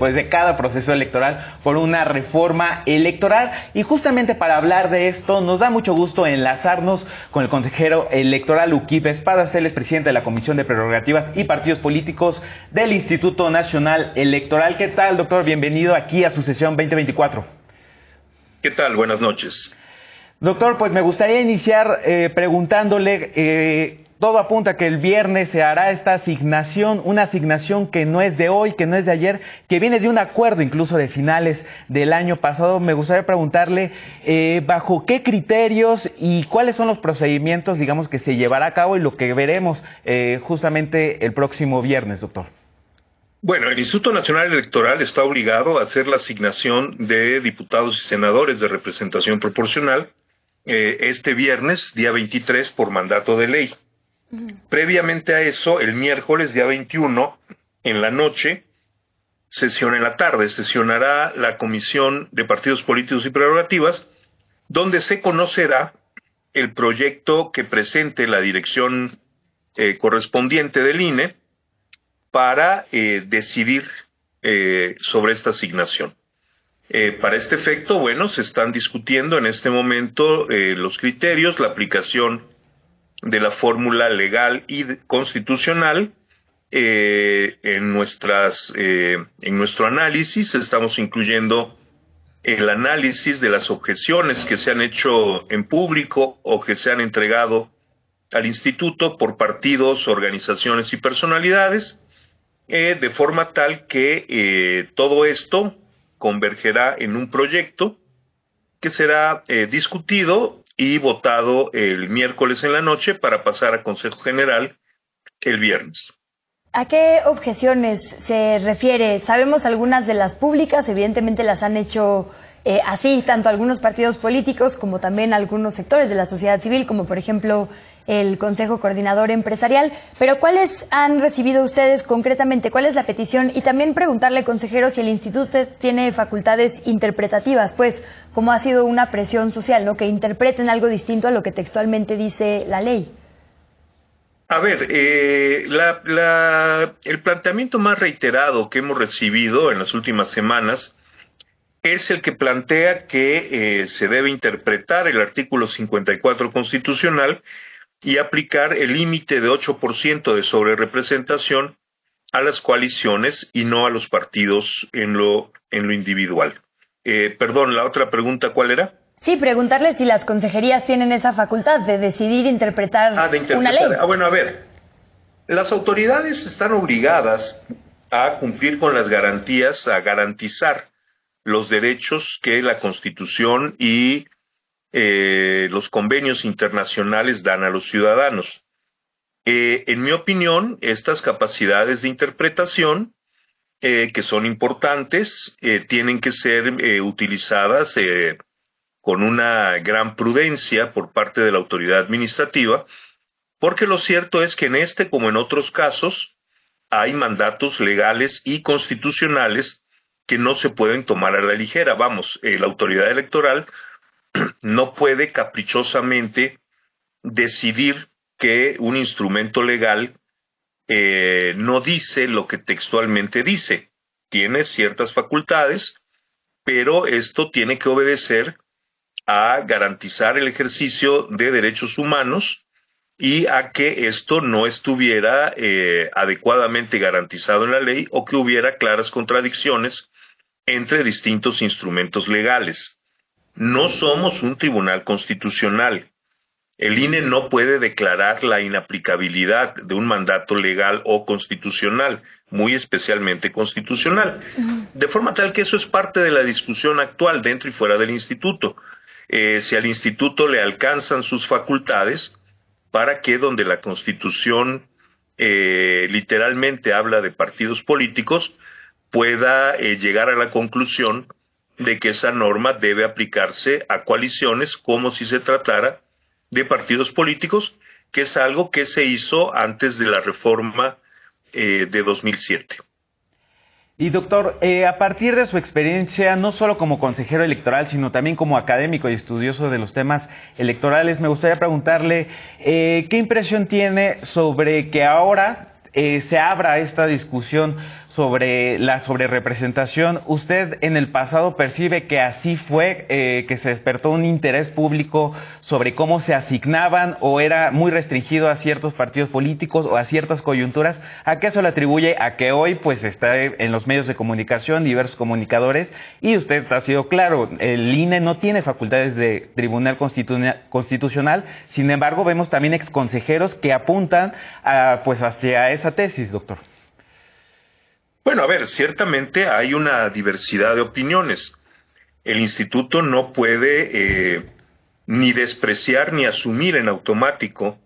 pues de cada proceso electoral por una reforma electoral. Y justamente para hablar de esto nos da mucho gusto enlazarnos con el consejero electoral Uquib Espadas. Él es presidente de la Comisión de Prerrogativas y Partidos Políticos del Instituto Nacional Electoral. ¿Qué tal, doctor? Bienvenido aquí a su sesión 2024. ¿Qué tal? Buenas noches. Doctor, pues me gustaría iniciar preguntándole, todo apunta a que el viernes se hará esta asignación, una asignación que no es de hoy, que no es de ayer, que viene de un acuerdo incluso de finales del año pasado. Me gustaría preguntarle bajo qué criterios y cuáles son los procedimientos, digamos, que se llevará a cabo y lo que veremos justamente el próximo viernes, doctor. Bueno, el Instituto Nacional Electoral está obligado a hacer la asignación de diputados y senadores de representación proporcional este viernes, día 23, por mandato de ley. Previamente a eso, el miércoles, día 21, en la noche, en la tarde, sesionará la Comisión de Partidos Políticos y Prerrogativas, donde se conocerá el proyecto que presente la dirección correspondiente del INE para decidir sobre esta asignación. Para este efecto, bueno, se están discutiendo en este momento los criterios, la aplicación de la fórmula legal y constitucional. En nuestro análisis estamos incluyendo el análisis de las objeciones que se han hecho en público o que se han entregado al instituto por partidos, organizaciones y personalidades, de forma tal que todo esto convergerá en un proyecto que será discutido y votado el miércoles en la noche para pasar a Consejo General el viernes. ¿A qué objeciones se refiere? Sabemos algunas de las públicas, evidentemente las han hecho así, tanto algunos partidos políticos como también algunos sectores de la sociedad civil, como por ejemplo el Consejo Coordinador Empresarial, pero ¿cuáles han recibido ustedes concretamente? ¿Cuál es la petición? Y también preguntarle, consejero, si el instituto tiene facultades interpretativas, pues como ha sido una presión social, ¿no? Que interpreten algo distinto a lo que textualmente dice la ley. A ver, el planteamiento más reiterado que hemos recibido en las últimas semanas es el que plantea que se debe interpretar el artículo 54 constitucional y aplicar el límite de 8% de sobrerepresentación a las coaliciones y no a los partidos en lo individual. Perdón, la otra pregunta, ¿cuál era? Sí, preguntarle si las consejerías tienen esa facultad de decidir interpretar una ley. Bueno, a ver, las autoridades están obligadas a cumplir con las garantías, a garantizar los derechos que la Constitución y los convenios internacionales dan a los ciudadanos. En mi opinión, estas capacidades de interpretación, que son importantes, tienen que ser utilizadas con una gran prudencia por parte de la autoridad administrativa, porque lo cierto es que en este, como en otros casos, hay mandatos legales y constitucionales que no se pueden tomar a la ligera. Vamos, la autoridad electoral no puede caprichosamente decidir que un instrumento legal no dice lo que textualmente dice. Tiene ciertas facultades, pero esto tiene que obedecer a garantizar el ejercicio de derechos humanos y a que esto no estuviera adecuadamente garantizado en la ley o que hubiera claras contradicciones entre distintos instrumentos legales. No somos un tribunal constitucional. El INE no puede declarar la inaplicabilidad de un mandato legal o constitucional, muy especialmente constitucional. De forma tal que eso es parte de la discusión actual dentro y fuera del instituto. Si al instituto le alcanzan sus facultades para que donde la Constitución literalmente habla de partidos políticos, pueda llegar a la conclusión de que esa norma debe aplicarse a coaliciones como si se tratara de partidos políticos, que es algo que se hizo antes de la reforma de 2007. Y doctor, a partir de su experiencia, no solo como consejero electoral, sino también como académico y estudioso de los temas electorales, me gustaría preguntarle ¿qué impresión tiene sobre que ahora se abra esta discusión sobre la sobrerepresentación. ¿Usted en el pasado percibe que así fue, que se despertó un interés público sobre cómo se asignaban, o era muy restringido a ciertos partidos políticos o a ciertas coyunturas? ¿A qué se le atribuye a que hoy pues está en los medios de comunicación, diversos comunicadores, y usted ha sido claro, el INE no tiene facultades de Tribunal Constitucional, sin embargo vemos también exconsejeros que apuntan pues hacia esa tesis, doctor? Bueno, a ver, ciertamente hay una diversidad de opiniones. El instituto no puede ni despreciar ni asumir en automático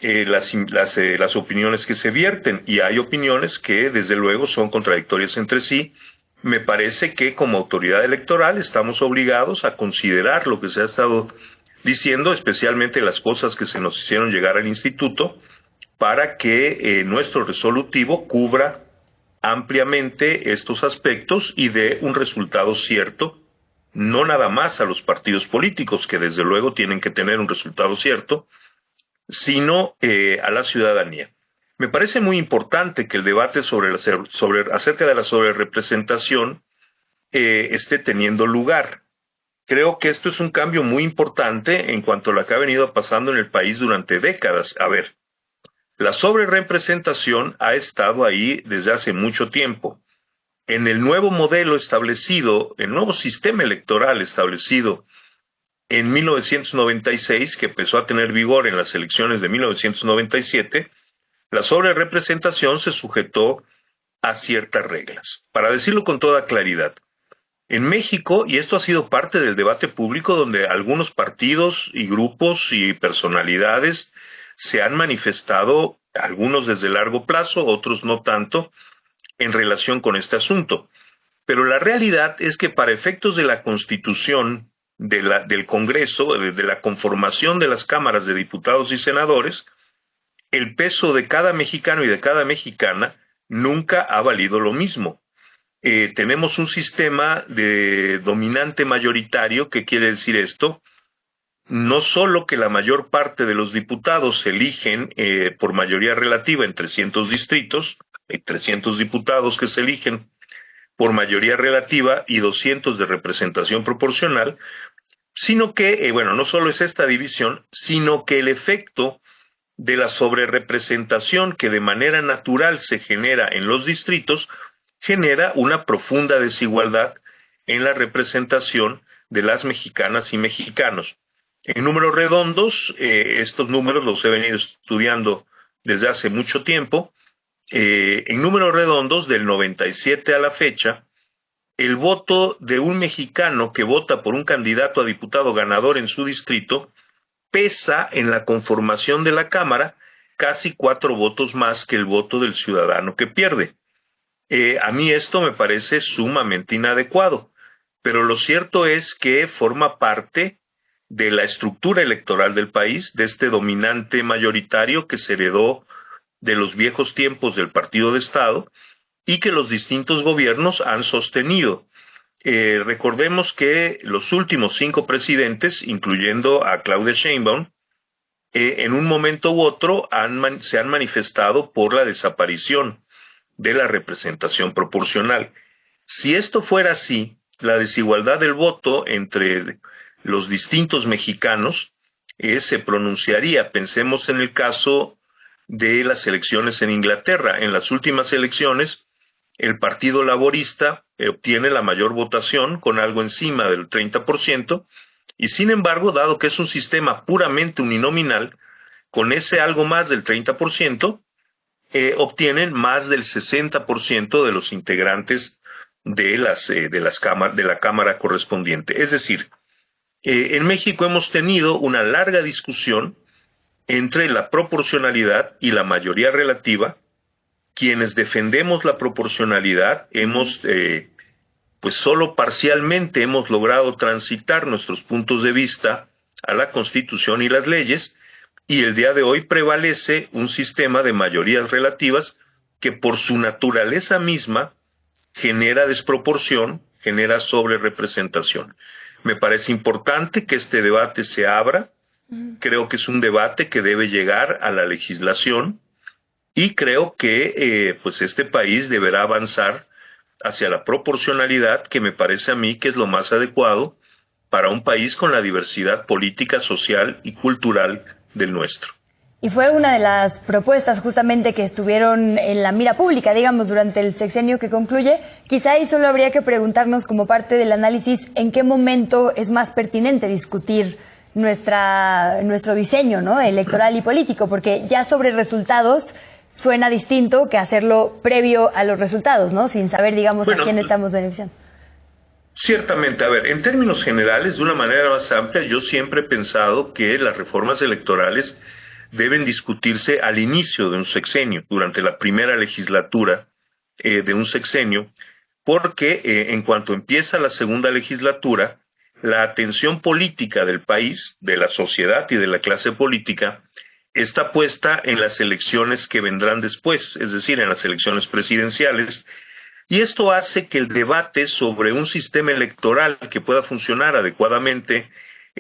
las opiniones que se vierten, y hay opiniones que desde luego son contradictorias entre sí. Me parece que como autoridad electoral estamos obligados a considerar lo que se ha estado diciendo, especialmente las cosas que se nos hicieron llegar al instituto, para que nuestro resolutivo cubra ampliamente estos aspectos y dé un resultado cierto, no nada más a los partidos políticos, que desde luego tienen que tener un resultado cierto, sino a la ciudadanía. Me parece muy importante que el debate acerca de la sobrerepresentación esté teniendo lugar. Creo que esto es un cambio muy importante en cuanto a lo que ha venido pasando en el país durante décadas. A ver, la sobrerepresentación ha estado ahí desde hace mucho tiempo. En el nuevo modelo establecido, el nuevo sistema electoral establecido en 1996, que empezó a tener vigor en las elecciones de 1997, la sobrerepresentación se sujetó a ciertas reglas. Para decirlo con toda claridad, en México, y esto ha sido parte del debate público, donde algunos partidos y grupos y personalidades se han manifestado, algunos desde largo plazo, otros no tanto, en relación con este asunto. Pero la realidad es que para efectos de la Constitución del Congreso, de la conformación de las cámaras de diputados y senadores, el peso de cada mexicano y de cada mexicana nunca ha valido lo mismo. Tenemos un sistema de dominante mayoritario. ¿Qué quiere decir esto? No solo que la mayor parte de los diputados se eligen por mayoría relativa en 300 distritos, hay 300 diputados que se eligen por mayoría relativa y 200 de representación proporcional, sino que, no solo es esta división, sino que el efecto de la sobrerepresentación que de manera natural se genera en los distritos genera una profunda desigualdad en la representación de las mexicanas y mexicanos. En números redondos, estos números los he venido estudiando desde hace mucho tiempo. En números redondos, del 97 a la fecha, el voto de un mexicano que vota por un candidato a diputado ganador en su distrito pesa en la conformación de la Cámara casi 4 votos más que el voto del ciudadano que pierde. A mí esto me parece sumamente inadecuado, pero lo cierto es que forma parte de la estructura electoral del país, de este dominante mayoritario que se heredó de los viejos tiempos del Partido de Estado y que los distintos gobiernos han sostenido. Recordemos que los últimos 5 presidentes, incluyendo a Claudia Sheinbaum, en un momento u otro se han manifestado por la desaparición de la representación proporcional. Si esto fuera así, la desigualdad del voto entre los distintos mexicanos se pronunciaría. Pensemos en el caso de las elecciones en Inglaterra. En las últimas elecciones, el Partido Laborista obtiene la mayor votación, con algo encima del 30%, y sin embargo, dado que es un sistema puramente uninominal, con ese algo más del 30%, obtienen más del 60% de los integrantes de la Cámara correspondiente. Es decir, en México hemos tenido una larga discusión entre la proporcionalidad y la mayoría relativa. Quienes defendemos la proporcionalidad pues solo parcialmente hemos logrado transitar nuestros puntos de vista a la Constitución y las leyes, y el día de hoy prevalece un sistema de mayorías relativas que por su naturaleza misma genera desproporción, genera sobrerepresentación. Me parece importante que este debate se abra. Creo que es un debate que debe llegar a la legislación. y creo que pues este país deberá avanzar hacia la proporcionalidad, que me parece a mí que es lo más adecuado para un país con la diversidad política, social y cultural del nuestro. Y fue una de las propuestas justamente que estuvieron en la mira pública, digamos, durante el sexenio que concluye. Quizá ahí solo habría que preguntarnos, como parte del análisis, en qué momento es más pertinente discutir nuestro diseño, ¿no?, electoral y político, porque ya sobre resultados suena distinto que hacerlo previo a los resultados, ¿no?, sin saber, digamos, a quién estamos beneficiando. Ciertamente, a ver, en términos generales, de una manera más amplia, yo siempre he pensado que las reformas electorales deben discutirse al inicio de un sexenio, durante la primera legislatura de un sexenio, porque en cuanto empieza la segunda legislatura, la atención política del país, de la sociedad y de la clase política, está puesta en las elecciones que vendrán después, es decir, en las elecciones presidenciales, y esto hace que el debate sobre un sistema electoral que pueda funcionar adecuadamente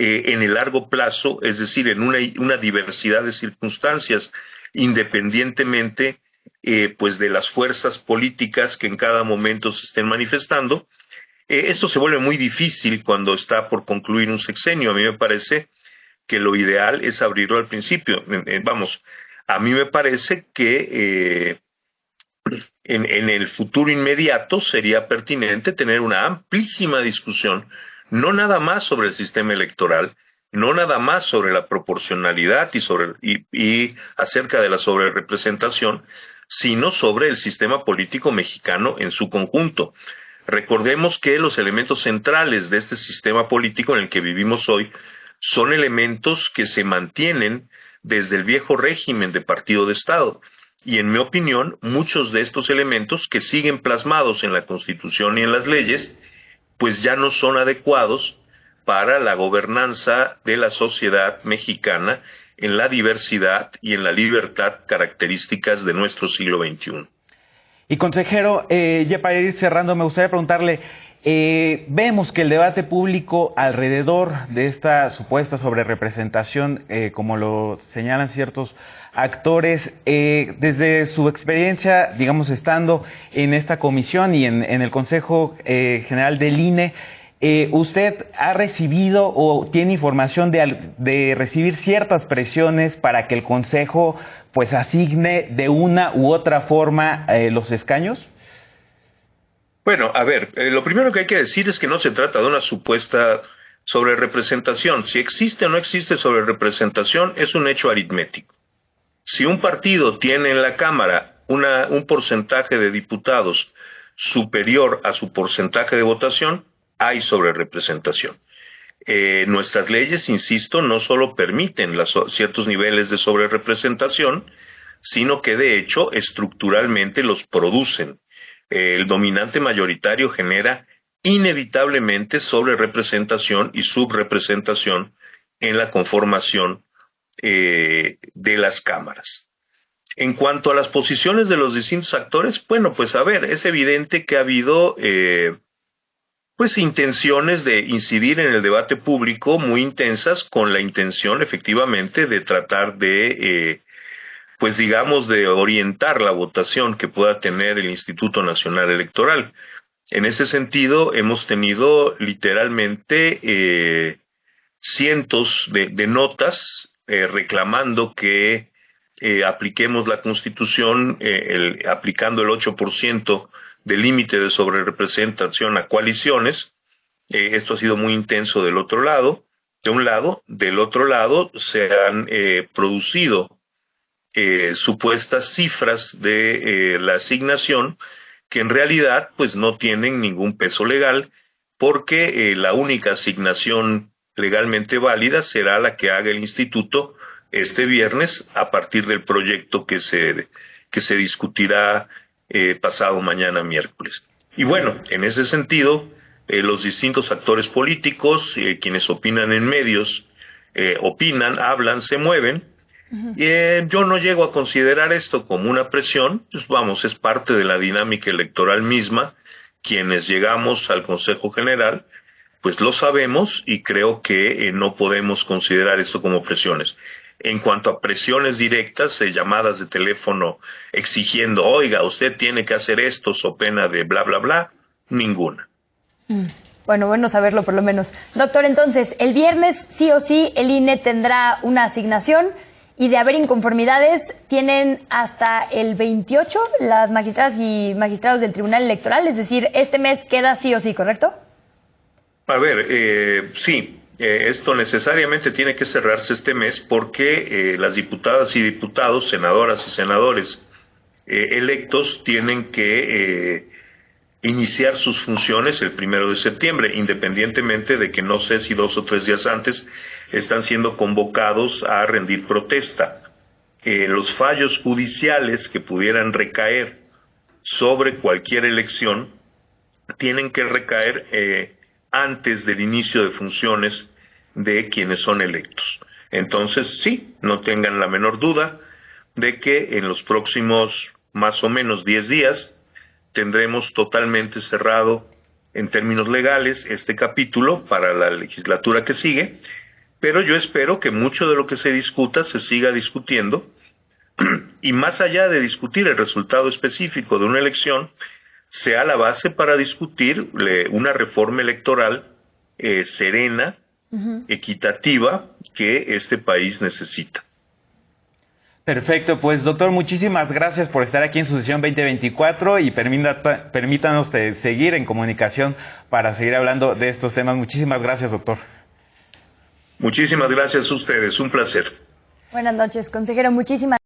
en el largo plazo, es decir, en una diversidad de circunstancias, independientemente pues de las fuerzas políticas que en cada momento se estén manifestando. Esto se vuelve muy difícil cuando está por concluir un sexenio. A mí me parece que lo ideal es abrirlo al principio. A mí me parece que en el futuro inmediato sería pertinente tener una amplísima discusión, no nada más sobre el sistema electoral, no nada más sobre la proporcionalidad y acerca de la sobrerepresentación, sino sobre el sistema político mexicano en su conjunto. Recordemos que los elementos centrales de este sistema político en el que vivimos hoy son elementos que se mantienen desde el viejo régimen de partido de Estado. Y en mi opinión, muchos de estos elementos que siguen plasmados en la Constitución y en las leyes, pues ya no son adecuados para la gobernanza de la sociedad mexicana en la diversidad y en la libertad características de nuestro siglo XXI. Y consejero, ya para ir cerrando, me gustaría preguntarle, vemos que el debate público alrededor de esta supuesta sobrerepresentación, como lo señalan ciertos actores, desde su experiencia, digamos, estando en esta comisión y en el Consejo General del INE, ¿usted ha recibido o tiene información de recibir ciertas presiones para que el Consejo pues asigne de una u otra forma los escaños? Bueno, a ver, lo primero que hay que decir es que no se trata de una supuesta sobrerepresentación. Si existe o no existe sobrerepresentación, es un hecho aritmético. Si un partido tiene en la Cámara un porcentaje de diputados superior a su porcentaje de votación, hay sobrerepresentación. Nuestras leyes, insisto, no solo permiten ciertos niveles de sobrerepresentación, sino que de hecho estructuralmente los producen. El dominante mayoritario genera inevitablemente sobrerepresentación y subrepresentación en la conformación de las cámaras. En cuanto a las posiciones de los distintos actores, bueno, pues a ver, es evidente que ha habido pues intenciones de incidir en el debate público muy intensas, con la intención efectivamente de tratar de pues digamos de orientar la votación que pueda tener el Instituto Nacional Electoral. En ese sentido hemos tenido literalmente cientos de notas reclamando que apliquemos la Constitución aplicando el 8% del límite de sobrerepresentación a coaliciones. Esto ha sido muy intenso del otro lado. De un lado, del otro lado se han producido supuestas cifras de la asignación que en realidad pues no tienen ningún peso legal, porque la única asignación legalmente válida será la que haga el instituto este viernes a partir del proyecto que se discutirá pasado mañana miércoles. Y bueno, en ese sentido, los distintos actores políticos, quienes opinan en medios, opinan, hablan, se mueven. Yo no llego a considerar esto como una presión, pues vamos, es parte de la dinámica electoral misma. Quienes llegamos al Consejo General, pues lo sabemos y creo que no podemos considerar esto como presiones. En cuanto a presiones directas, llamadas de teléfono exigiendo, oiga, usted tiene que hacer esto, so pena de bla, bla, bla, ninguna. Bueno saberlo por lo menos. Doctor, entonces, el viernes sí o sí el INE tendrá una asignación y de haber inconformidades tienen hasta el 28 las magistradas y magistrados del Tribunal Electoral, es decir, este mes queda sí o sí, ¿correcto? A ver, sí, esto necesariamente tiene que cerrarse este mes porque las diputadas y diputados, senadoras y senadores electos tienen que iniciar sus funciones el 1 de septiembre, independientemente de que no sé si 2 o 3 días antes están siendo convocados a rendir protesta. Los fallos judiciales que pudieran recaer sobre cualquier elección tienen que recaer antes del inicio de funciones de quienes son electos. Entonces, sí, no tengan la menor duda de que en los próximos más o menos 10 días tendremos totalmente cerrado en términos legales este capítulo para la legislatura que sigue, pero yo espero que mucho de lo que se discuta se siga discutiendo y más allá de discutir el resultado específico de una elección, sea la base para discutir una reforma electoral serena, equitativa, que este país necesita. Perfecto, pues doctor, muchísimas gracias por estar aquí en su sesión 2024 y permítanos seguir en comunicación para seguir hablando de estos temas. Muchísimas gracias, doctor. Muchísimas gracias a ustedes, un placer. Buenas noches, consejero, muchísimas